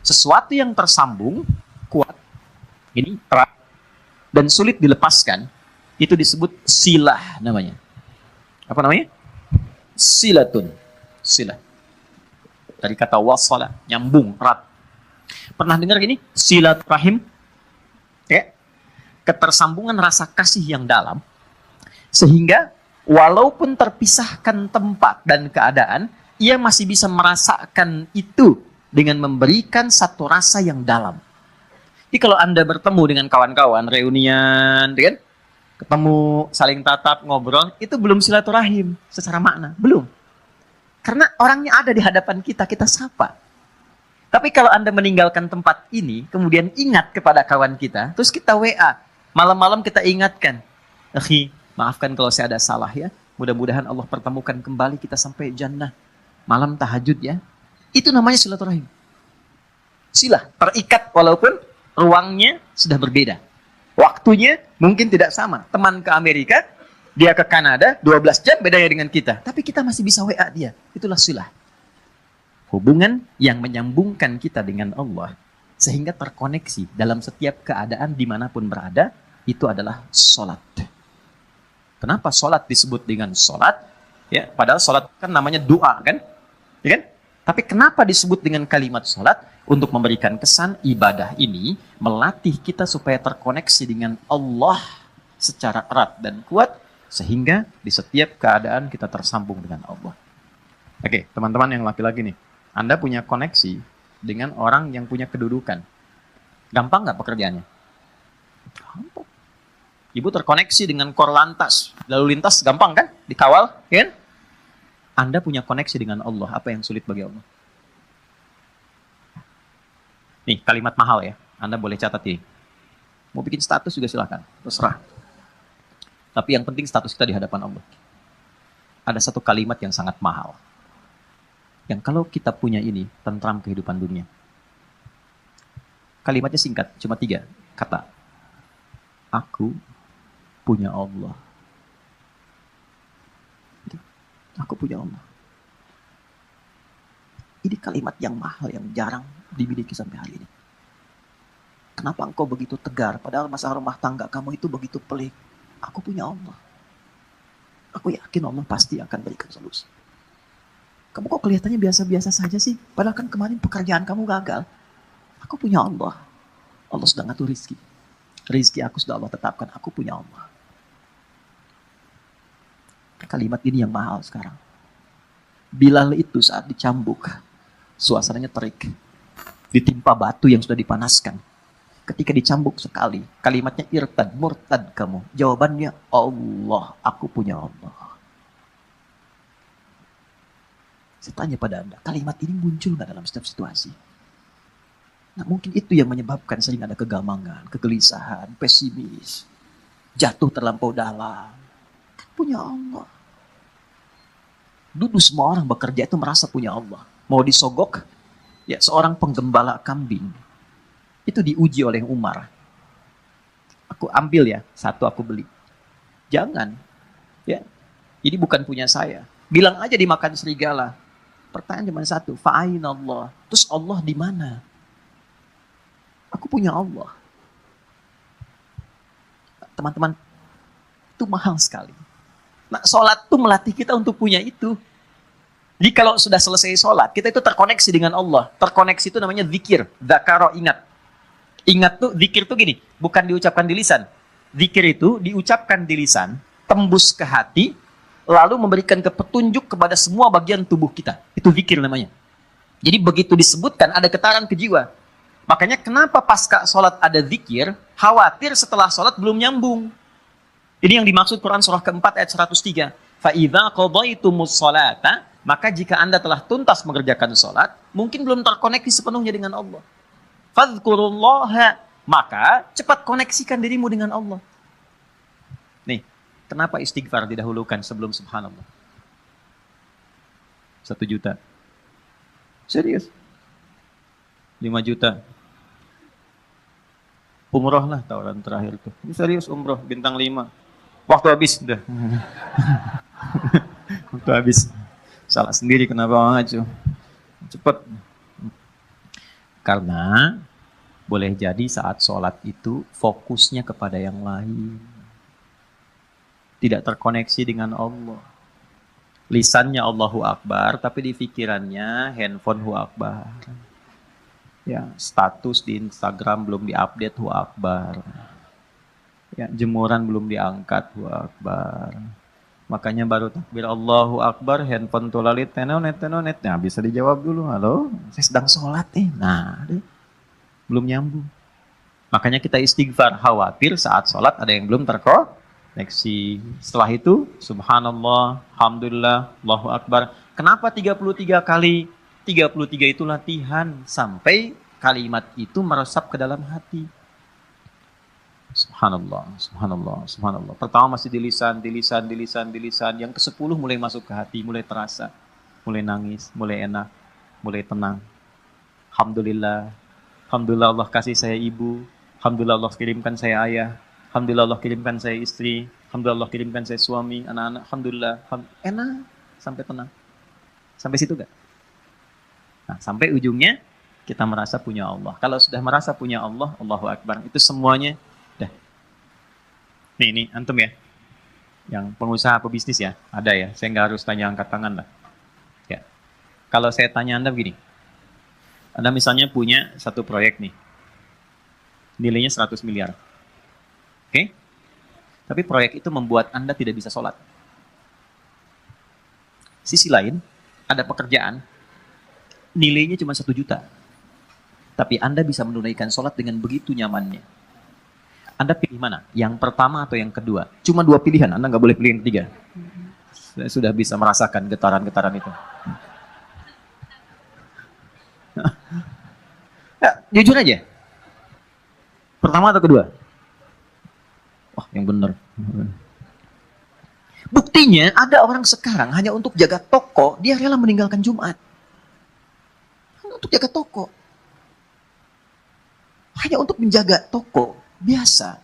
Sesuatu yang tersambung, kuat, ini erat, dan sulit dilepaskan, itu disebut silah namanya. Apa namanya? Silatun. Silah. Dari kata wasala, nyambung, erat. Pernah dengar gini? Silaturahim? Ya. Ketersambungan rasa kasih yang dalam, sehingga walaupun terpisahkan tempat dan keadaan, ia masih bisa merasakan itu dengan memberikan satu rasa yang dalam. Jadi kalau Anda bertemu dengan kawan-kawan, reunian, kan? Ketemu, saling tatap, ngobrol, itu belum silaturahim secara makna. Belum. Karena orangnya ada di hadapan kita, kita sapa. Tapi kalau Anda meninggalkan tempat ini, kemudian ingat kepada kawan kita, terus kita WA, malam-malam kita ingatkan, akhi, maafkan kalau saya ada salah ya, mudah-mudahan Allah pertemukan kembali kita sampai jannah, malam tahajud ya. Itu namanya silaturahim. Silah, terikat walaupun ruangnya sudah berbeda. Waktunya mungkin tidak sama. Teman ke Amerika, dia ke Kanada, 12 jam bedanya dengan kita. Tapi kita masih bisa WA dia. Itulah silah. Hubungan yang menyambungkan kita dengan Allah. Sehingga terkoneksi dalam setiap keadaan dimanapun berada. Itu adalah sholat. Kenapa sholat disebut dengan sholat? Ya, padahal sholat kan namanya doa kan? Ya kan? Tapi kenapa disebut dengan kalimat sholat? Untuk memberikan kesan ibadah ini melatih kita supaya terkoneksi dengan Allah secara erat dan kuat, sehingga di setiap keadaan kita tersambung dengan Allah. Oke, teman-teman yang laki-laki nih, Anda punya koneksi dengan orang yang punya kedudukan. Gampang nggak pekerjaannya? Gampang. Ibu terkoneksi dengan Korlantas, lalu lintas gampang kan? Dikawal, kan? Anda punya koneksi dengan Allah, apa yang sulit bagi Allah? Nih, kalimat mahal ya. Anda boleh catat ini. Mau bikin status juga silakan. Terserah. Tapi yang penting status kita di hadapan Allah. Ada satu kalimat yang sangat mahal. Yang kalau kita punya ini, tentram kehidupan dunia. Kalimatnya singkat, cuma 3 kata. Aku punya Allah. Aku punya Allah. Ini kalimat yang mahal, yang jarang dimiliki sampai hari ini. Kenapa engkau begitu tegar? Padahal masalah rumah tangga kamu itu begitu pelik. Aku punya Allah. Aku yakin Allah pasti akan berikan solusi. Kamu kok kelihatannya biasa-biasa saja sih? Padahal kan kemarin pekerjaan kamu gagal. Aku punya Allah. Allah sudah ngatur rizki. Rizki aku sudah Allah tetapkan. Aku punya Allah. Kalimat ini yang mahal sekarang. Bilal itu saat dicambuk, suasananya terik. Ditimpa batu yang sudah dipanaskan. Ketika dicambuk sekali, kalimatnya irtad, murtad kamu. Jawabannya Allah, aku punya Allah. Saya tanya pada Anda, kalimat ini muncul nggak dalam setiap situasi? Nah, mungkin itu yang menyebabkan sering ada kegamangan, kegelisahan, pesimis, jatuh terlampau dalam. Kan punya Allah. Dulu semua orang bekerja itu merasa punya Allah. Mau disogok, ya seorang penggembala kambing itu diuji oleh Umar. Aku ambil ya, 1 aku beli. Jangan, ya. Ini bukan punya saya. Bilang aja dimakan serigala. Pertanyaan cuma 1, fa'aina Allah. Terus Allah di mana? Aku punya Allah. Teman-teman, itu mahal sekali. Nah, sholat itu melatih kita untuk punya itu. Jadi kalau sudah selesai sholat, kita itu terkoneksi dengan Allah. Terkoneksi itu namanya zikir. Dzakaro, ingat. Ingat tuh, zikir tuh gini, bukan diucapkan di lisan. Zikir itu diucapkan di lisan, tembus ke hati, lalu memberikan petunjuk kepada semua bagian tubuh kita. Itu zikir namanya. Jadi begitu disebutkan, ada getaran ke jiwa. Makanya kenapa pasca sholat ada zikir, khawatir setelah sholat belum nyambung. Ini yang dimaksud Quran surah keempat ayat 103. فَإِذَا قَضَيْتُمُ الصَّلَاةَ, maka jika Anda telah tuntas mengerjakan sholat, mungkin belum terkoneksi sepenuhnya dengan Allah. فَذْكُرُوا maka cepat koneksikan dirimu dengan Allah. Nih, kenapa istighfar didahulukan sebelum subhanallah? 1 juta. Serius? 5 juta. Umroh lah tawaran terakhir tuh. Ini serius umroh, bintang 5. Waktu habis udah. Waktu habis. Salah sendiri kenapa ngaco. Cepet. Karena boleh jadi saat sholat itu fokusnya kepada yang lain. Tidak terkoneksi dengan Allah. Lisannya Allahu Akbar, tapi di pikirannya handphone Hu Akbar. Ya, status di Instagram belum diupdate Hu Akbar. Ya, jemuran belum diangkat Hu Akbar. Makanya baru takbir Allahu Akbar, handphone tulalit tenonet. Nah, bisa dijawab dulu, halo, saya sedang sholat nih. Nah, belum nyambung. Makanya kita istighfar, khawatir saat sholat ada yang belum terkoneksi. Setelah itu, subhanallah, alhamdulillah, Allahu Akbar. Kenapa 33 kali? 33 itu latihan sampai kalimat itu meresap ke dalam hati. Subhanallah, subhanallah, subhanallah. Pertama masih di lisan. Yang ke-10 mulai masuk ke hati, mulai terasa. Mulai nangis, mulai enak, mulai tenang. Alhamdulillah. Alhamdulillah Allah kasih saya ibu. Alhamdulillah Allah kirimkan saya ayah. Alhamdulillah Allah kirimkan saya istri. Alhamdulillah Allah kirimkan saya suami, anak-anak. Alhamdulillah. Enak, sampai tenang. Sampai situ gak? Nah, sampai ujungnya kita merasa punya Allah. Kalau sudah merasa punya Allah, Allahu Akbar. Itu semuanya dah. Nih antum ya. Yang pengusaha pebisnis ya, ada ya. Saya nggak harus tanya angkat tangan lah. Ya. Kalau saya tanya Anda begini. Anda misalnya punya satu proyek nih. Nilainya 100 miliar. Oke? Tapi proyek itu membuat Anda tidak bisa sholat. Sisi lain, ada pekerjaan nilainya cuma 1 juta. Tapi Anda bisa menunaikan sholat dengan begitu nyamannya. Anda pilih mana? Yang pertama atau yang kedua? Cuma 2 pilihan, Anda nggak boleh pilih yang ketiga. Saya sudah bisa merasakan getaran-getaran itu. Ya, jujur aja. Pertama atau kedua? Wah, yang benar. Buktinya ada orang sekarang hanya untuk jaga toko, dia rela meninggalkan Jumat. Untuk jaga toko. Hanya untuk menjaga toko. Biasa.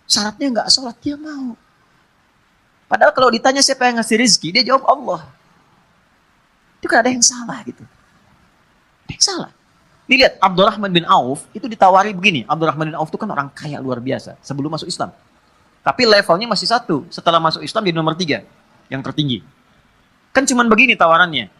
Syaratnya nggak sholat, dia mau. Padahal kalau ditanya siapa yang ngasih rezeki, dia jawab Allah. Itu kan ada yang salah gitu. Ada yang salah. Lihat, Abdurrahman bin Auf itu ditawari begini. Abdurrahman bin Auf itu kan orang kaya luar biasa. Sebelum masuk Islam. Tapi levelnya masih 1. Setelah masuk Islam di nomor 3. Yang tertinggi. Kan cuman begini tawarannya.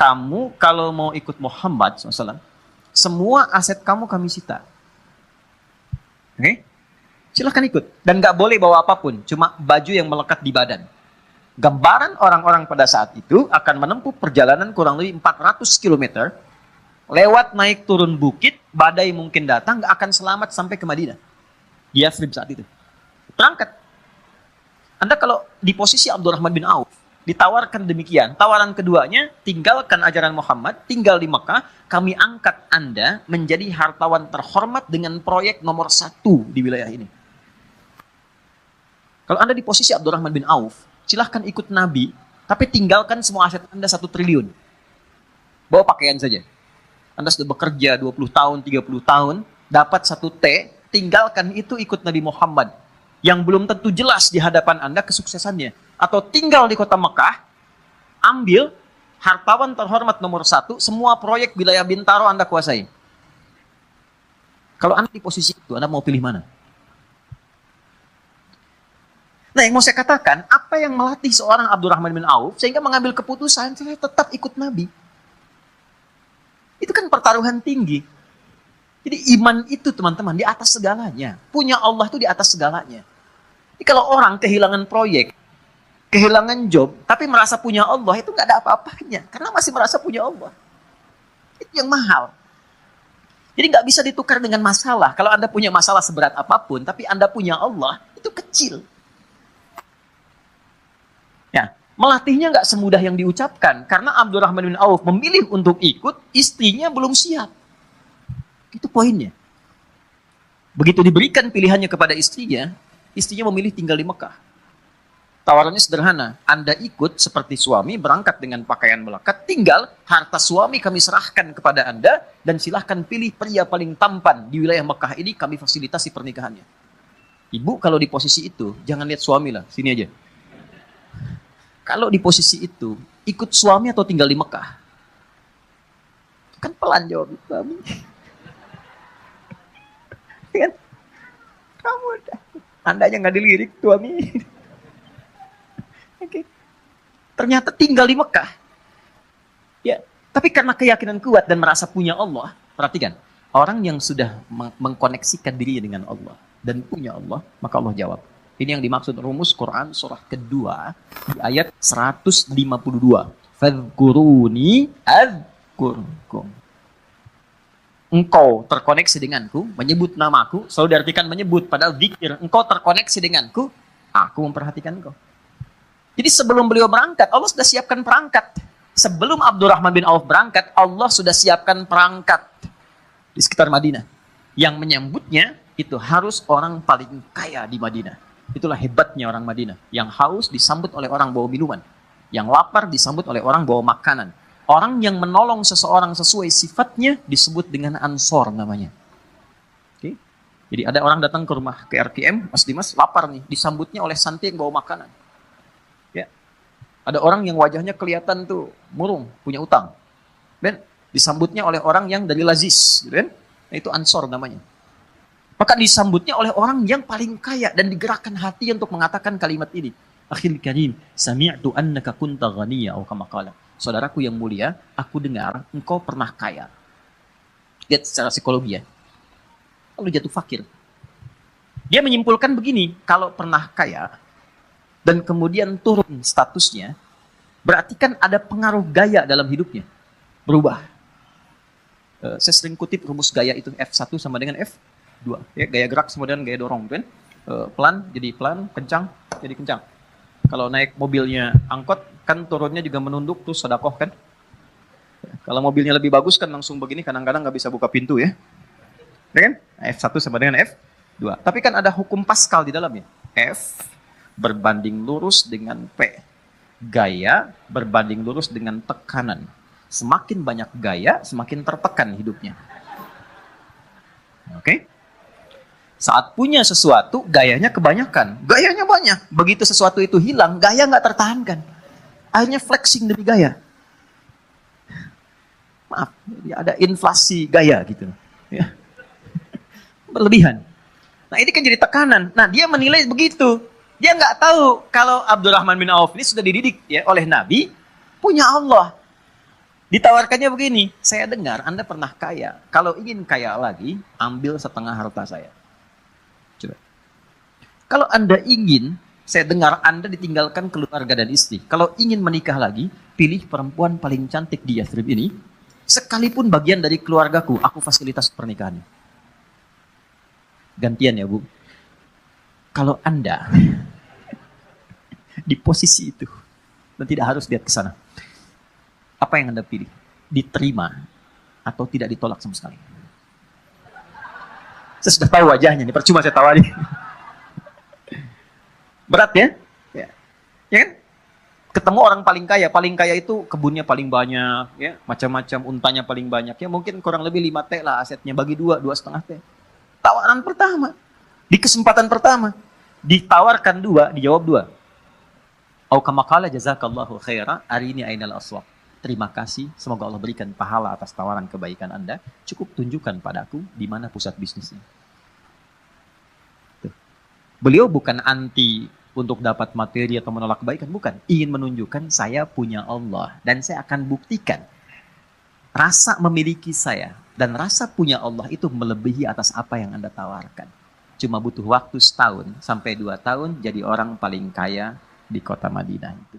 Kamu kalau mau ikut Muhammad SAW, semua aset kamu kami sita. Oke? Silahkan ikut. Dan gak boleh bawa apapun. Cuma baju yang melekat di badan. Gambaran orang-orang pada saat itu akan menempuh perjalanan kurang lebih 400 km. Lewat naik turun bukit, badai mungkin datang, gak akan selamat sampai ke Madinah. Di Yathrib saat itu. Berangkat. Anda kalau di posisi Abdurrahman bin Auf, ditawarkan demikian. Tawaran keduanya, tinggalkan ajaran Muhammad, tinggal di Mekah, kami angkat Anda menjadi hartawan terhormat dengan proyek nomor 1 di wilayah ini. Kalau Anda di posisi Abdurrahman bin Auf, silahkan ikut Nabi, tapi tinggalkan semua aset Anda 1 triliun. Bawa pakaian saja. Anda sudah bekerja 20 tahun, 30 tahun, dapat 1 T, tinggalkan itu ikut Nabi Muhammad. Yang belum tentu jelas di hadapan Anda kesuksesannya. Atau tinggal di kota Mekah, ambil hartawan terhormat nomor 1, semua proyek wilayah Bintaro Anda kuasai. Kalau Anda di posisi itu, Anda mau pilih mana? Nah, yang mau saya katakan, apa yang melatih seorang Abdurrahman bin Auf, sehingga mengambil keputusan, saya tetap ikut Nabi. Itu kan pertaruhan tinggi. Jadi iman itu teman-teman, di atas segalanya. Punya Allah itu di atas segalanya. Jadi kalau orang kehilangan proyek, kehilangan job, tapi merasa punya Allah, itu nggak ada apa-apanya. Karena masih merasa punya Allah. Itu yang mahal. Jadi nggak bisa ditukar dengan masalah. Kalau Anda punya masalah seberat apapun, tapi Anda punya Allah, itu kecil. Ya, melatihnya nggak semudah yang diucapkan. Karena Abdurrahman bin Auf memilih untuk ikut, istrinya belum siap. Itu poinnya. Begitu diberikan pilihannya kepada istrinya memilih tinggal di Mekah. Tawarannya sederhana, Anda ikut seperti suami, berangkat dengan pakaian melekat, tinggal harta suami kami serahkan kepada Anda, dan silahkan pilih pria paling tampan di wilayah Mekah ini, kami fasilitasi pernikahannya. Ibu kalau di posisi itu, jangan lihat suami lah, sini aja. Kalau di posisi itu, ikut suami atau tinggal di Mekah? Kan pelan jawab kami. Kan? Kamu andanya nggak dilirik suami. Oke. Ternyata tinggal di Mekah. Ya, tapi karena keyakinan kuat dan merasa punya Allah, perhatikan, orang yang sudah mengkoneksikan dirinya dengan Allah dan punya Allah, maka Allah jawab. Ini yang dimaksud rumus Quran surah kedua di ayat 152. Fadhkuruni adzkurkum. Engkau terkoneksi denganku, menyebut namaku, selalu diartikan menyebut, padahal zikir. Engkau terkoneksi denganku, aku memperhatikan engkau. Jadi sebelum beliau berangkat, Allah sudah siapkan perangkat. Sebelum Abdurrahman bin Auf berangkat, Allah sudah siapkan perangkat di sekitar Madinah. Yang menyambutnya itu harus orang paling kaya di Madinah. Itulah hebatnya orang Madinah. Yang haus disambut oleh orang bawa minuman. Yang lapar disambut oleh orang bawa makanan. Orang yang menolong seseorang sesuai sifatnya disebut dengan ansor namanya. Oke? Jadi ada orang datang ke rumah ke RKM, Mas Dimas lapar nih, disambutnya oleh santi yang bawa makanan. Ya. Ada orang yang wajahnya kelihatan tuh murung, punya utang. Dan disambutnya oleh orang yang dari Lazis, gitu kan? Nah, itu ansor namanya. Maka disambutnya oleh orang yang paling kaya dan digerakkan hati untuk mengatakan kalimat ini. Akhil karim, sami'tu annaka kunta ghaniya atau kama qala. Saudaraku yang mulia, aku dengar engkau pernah kaya. Lihat secara psikologi ya. Lalu jatuh fakir. Dia menyimpulkan begini, kalau pernah kaya dan kemudian turun statusnya, berarti kan ada pengaruh gaya dalam hidupnya. Berubah. Saya sering kutip rumus gaya itu F1 sama dengan F2. Ya, gaya gerak sama dengan gaya dorong. Kan? Pelan jadi pelan, kencang jadi kencang. Kalau naik mobilnya angkot, kan turunnya juga menunduk, tuh sedekah kan. Kalau mobilnya lebih bagus kan langsung begini, kadang-kadang nggak bisa buka pintu ya. Ya kan? F1 sama dengan F2. Tapi kan ada hukum Pascal di dalamnya. F berbanding lurus dengan P. Gaya berbanding lurus dengan tekanan. Semakin banyak gaya, semakin tertekan hidupnya. Oke? Saat punya sesuatu, gayanya kebanyakan. Gayanya banyak. Begitu sesuatu itu hilang, gaya nggak tertahankan. Akhirnya flexing demi gaya. Maaf, ada inflasi gaya gitu. Ya. Berlebihan. Nah ini kan jadi tekanan. Nah dia menilai begitu. Dia nggak tahu kalau Abdurrahman bin Auf ini sudah dididik ya oleh Nabi, punya Allah. Ditawarkannya begini, saya dengar Anda pernah kaya. Kalau ingin kaya lagi, ambil setengah harta saya. Coba. Kalau Anda ingin, saya dengar Anda ditinggalkan keluarga dan istri. Kalau ingin menikah lagi, pilih perempuan paling cantik di Yathrib ini. Sekalipun bagian dari keluargaku, aku fasilitas pernikahannya. Gantian ya Bu. Kalau Anda di posisi itu, dan tidak harus lihat ke sana, apa yang Anda pilih? Diterima atau tidak ditolak sama sekali? Saya sudah tahu wajahnya, ini percuma saya tawari. Berat ya? Ya kan? Ketemu orang paling kaya itu kebunnya paling banyak, ya, macam-macam, untanya paling banyak, ya mungkin kurang lebih 5 T lah asetnya, bagi 2,5 T. Tawaran pertama, di kesempatan pertama, ditawarkan 2, dijawab 2. Au kama qala jazakallahu khaira, arini ainal aswaq. Terima kasih, semoga Allah berikan pahala atas tawaran kebaikan Anda. Cukup tunjukkan padaku di mana pusat bisnisnya. Tuh. Beliau bukan anti untuk dapat materi atau menolak kebaikan, bukan. Ingin menunjukkan saya punya Allah dan saya akan buktikan rasa memiliki saya dan rasa punya Allah itu melebihi atas apa yang Anda tawarkan. Cuma butuh waktu 1 tahun sampai 2 tahun jadi orang paling kaya di kota Madinah itu.